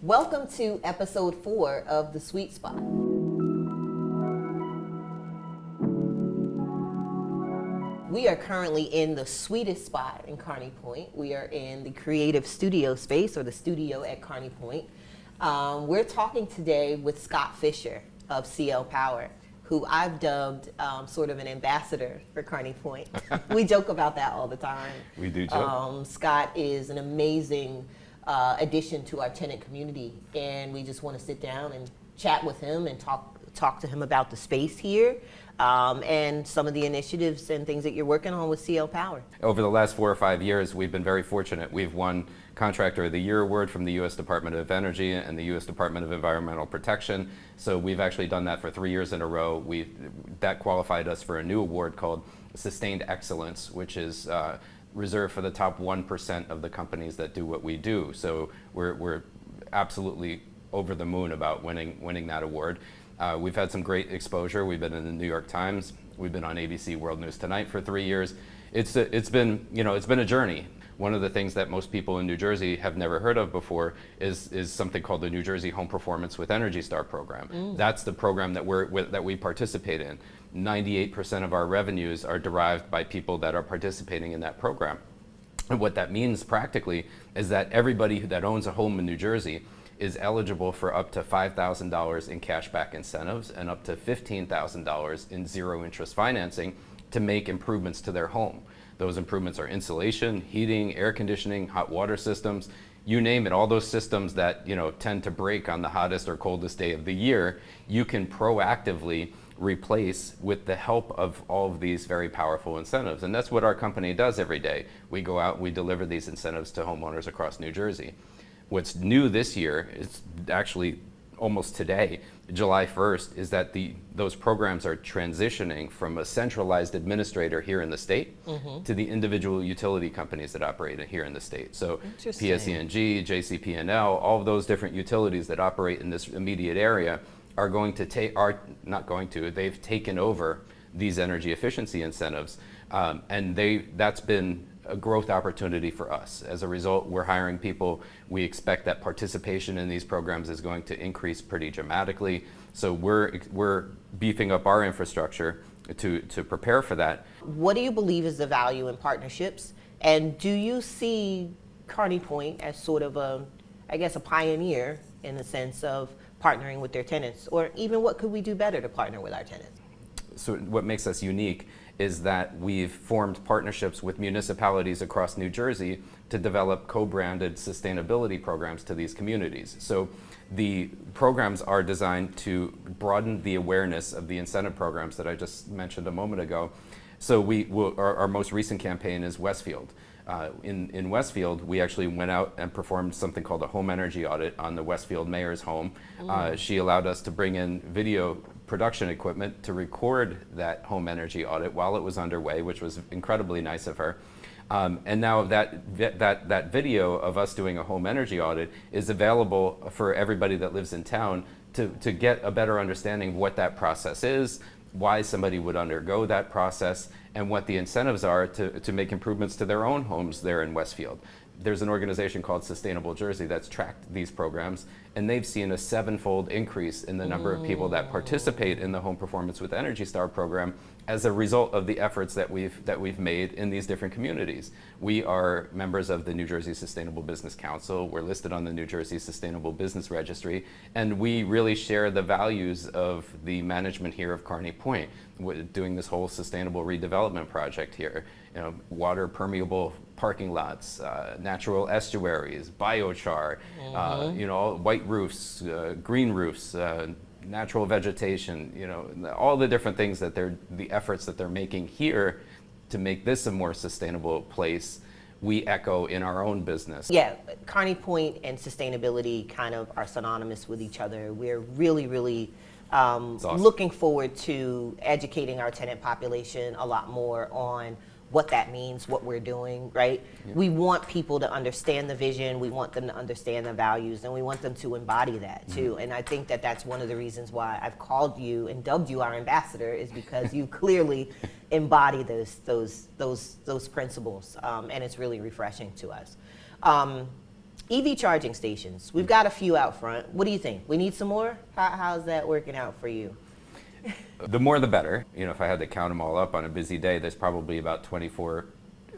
Welcome to episode 4 of The Sweet Spot. We are currently in the sweetest spot in Kearny Point. We are in the creative studio space, or the studio at Kearny Point. We're talking today with Scott Fisher of Ciel Power, who I've dubbed sort of an ambassador for Kearny Point. We joke about that all the time. We do joke. Scott is an amazing addition to our tenant community, and we just want to sit down and chat with him and talk to him about the space here and some of the initiatives and things that you're working on with Ciel Power. Over the last 4 or 5 years, we've been very fortunate. We've won Contractor of the Year award from the U.S. Department of Energy and the U.S. Department of Environmental Protection. So we've actually done that for 3 years in a row. That qualified us for a new award called Sustained Excellence, which is reserved for the top 1% of the companies that do what we do. So we're absolutely over the moon about winning that award. We've had some great exposure. We've been in the New York Times. We've been on ABC World News Tonight for 3 years. It's been a journey. One of the things that most people in New Jersey have never heard of before is something called the New Jersey Home Performance with ENERGY STAR program. That's the program that we participate in. 98% of our revenues are derived by people that are participating in that program. And what that means practically is that everybody that owns a home in New Jersey is eligible for up to $5,000 in cashback incentives and up to $15,000 in zero interest financing to make improvements to their home. Those improvements are insulation, heating, air conditioning, hot water systems, you name it. All those systems that tend to break on the hottest or coldest day of the year, you can proactively replace with the help of all of these very powerful incentives. And that's what our company does every day. We go out, we deliver these incentives to homeowners across New Jersey. What's new this year, it's actually almost today, July 1st, is that those programs are transitioning from a centralized administrator here in the state to the individual utility companies that operate here in the state. So PSE&G, JCP&L, all of those different utilities that operate in this immediate area are they've taken over these energy efficiency incentives, and that's been a growth opportunity for us. As a result, we're hiring people. We expect that participation in these programs is going to increase pretty dramatically. So we're beefing up our infrastructure to prepare for that. What do you believe is the value in partnerships? And do you see Kearny Point as sort of a pioneer in the sense of partnering with their tenants? Or even what could we do better to partner with our tenants? So what makes us unique is that we've formed partnerships with municipalities across New Jersey to develop co-branded sustainability programs to these communities. So the programs are designed to broaden the awareness of the incentive programs that I just mentioned a moment ago. So our most recent campaign is Westfield. In Westfield, we actually went out and performed something called a home energy audit on the Westfield mayor's home. She allowed us to bring in video production equipment to record that home energy audit while it was underway, which was incredibly nice of her. And now that video of us doing a home energy audit is available for everybody that lives in town to get a better understanding of what that process is, why somebody would undergo that process, and what the incentives are to make improvements to their own homes there in Westfield. There's an organization called Sustainable Jersey that's tracked these programs, and they've seen a 7-fold increase in the number of people that participate in the Home Performance with ENERGY STAR program as a result of the efforts that we've made in these different communities. We are members of the New Jersey Sustainable Business Council. We're listed on the New Jersey Sustainable Business Registry, and we really share the values of the management here of Kearny Point, doing this whole sustainable redevelopment project here. Water permeable parking lots, natural estuaries, biochar, white roofs, green roofs, natural vegetation, all the different things that the efforts that they're making here to make this a more sustainable place, we echo in our own business. Yeah, Kearny Point and sustainability kind of are synonymous with each other. We're really awesome. Looking forward to educating our tenant population a lot more on what that means, what we're doing, right? Yeah. We want people to understand the vision, we want them to understand the values, and we want them to embody that too. And I think that that's one of the reasons why I've called you and dubbed you our ambassador, is because you clearly embody those principles, and it's really refreshing to us. EV charging stations. We've got a few out front. What do you think? We need some more? How's that working out for you? The more the better. You know, if I had to count them all up on a busy day, there's probably about 24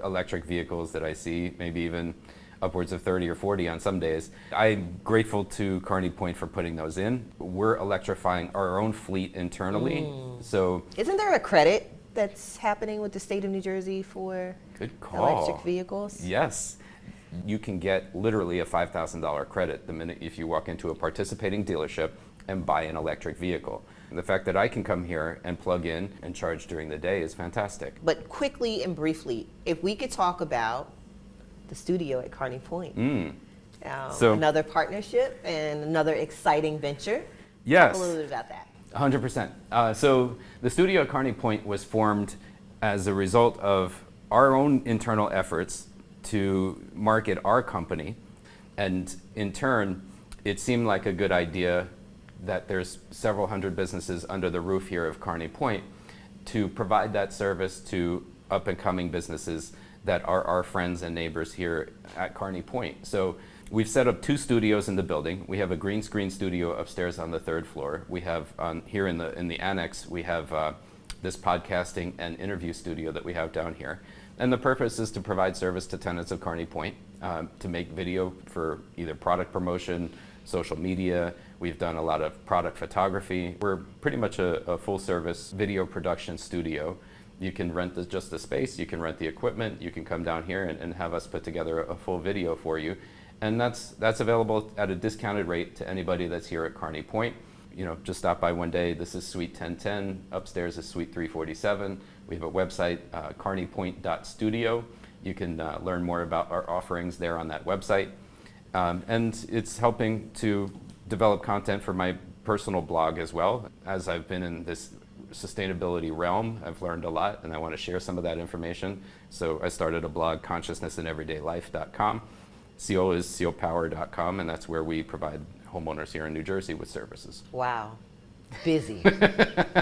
electric vehicles that I see, maybe even upwards of 30 or 40 on some days. I'm grateful to Kearny Point for putting those in. We're electrifying our own fleet internally. So isn't there a credit that's happening with the state of New Jersey for good call. electric vehicles? Yes. You can get literally a $5,000 credit the minute if you walk into a participating dealership and buy an electric vehicle. The fact that I can come here and plug in and charge during the day is fantastic. But quickly and briefly, if we could talk about the studio at Kearny Point. So another partnership and another exciting venture. Yes. Talk a little bit about that. 100%. So the studio at Kearny Point was formed as a result of our own internal efforts to market our company. And in turn, it seemed like a good idea that there's several hundred businesses under the roof here of Kearny Point to provide that service to up and coming businesses that are our friends and neighbors here at Kearny Point. So we've set up 2 studios in the building. We have a green screen studio upstairs on the 3rd floor. We have here in the annex, we have this podcasting and interview studio that we have down here. And the purpose is to provide service to tenants of Kearny Point, to make video for either product promotion, social media. We've done a lot of product photography. We're pretty much a full service video production studio. You can rent just the space, you can rent the equipment, you can come down here and have us put together a full video for you. And that's available at a discounted rate to anybody that's here at Kearny Point. You know, just stop by one day. This is Suite 1010. Upstairs is Suite 347. We have a website, kearnypoint.studio. You can learn more about our offerings there on that website. And it's helping to develop content for my personal blog as well. As I've been in this sustainability realm, I've learned a lot, and I want to share some of that information. So I started a blog, consciousnessineverydaylife.com. Ciel is cielpower.com, and that's where we provide homeowners here in New Jersey with services. Wow. Busy.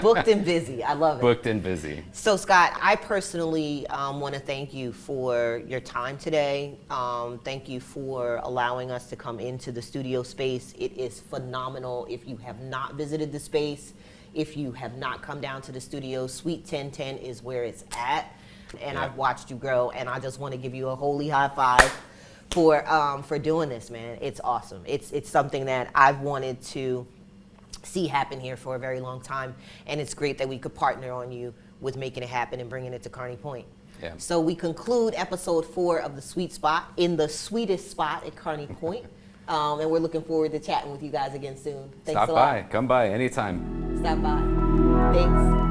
Booked and busy. I love it. Booked and busy. So Scott, I personally want to thank you for your time today. Thank you for allowing us to come into the studio space. It is phenomenal. If you have not visited the space, if you have not come down to the studio, Suite 1010 is where it's at. And I've watched you grow, and I just want to give you a holy high five for doing this, man. It's awesome. It's something that I've wanted to see happen here for a very long time, and it's great that we could partner on you with making it happen and bringing it to Kearny Point. Yeah. So we conclude episode 4 of The Sweet Spot in the sweetest spot at Kearny Point, and we're looking forward to chatting with you guys again soon. Thanks Stop a by. lot. Come by anytime. Stop by. Thanks.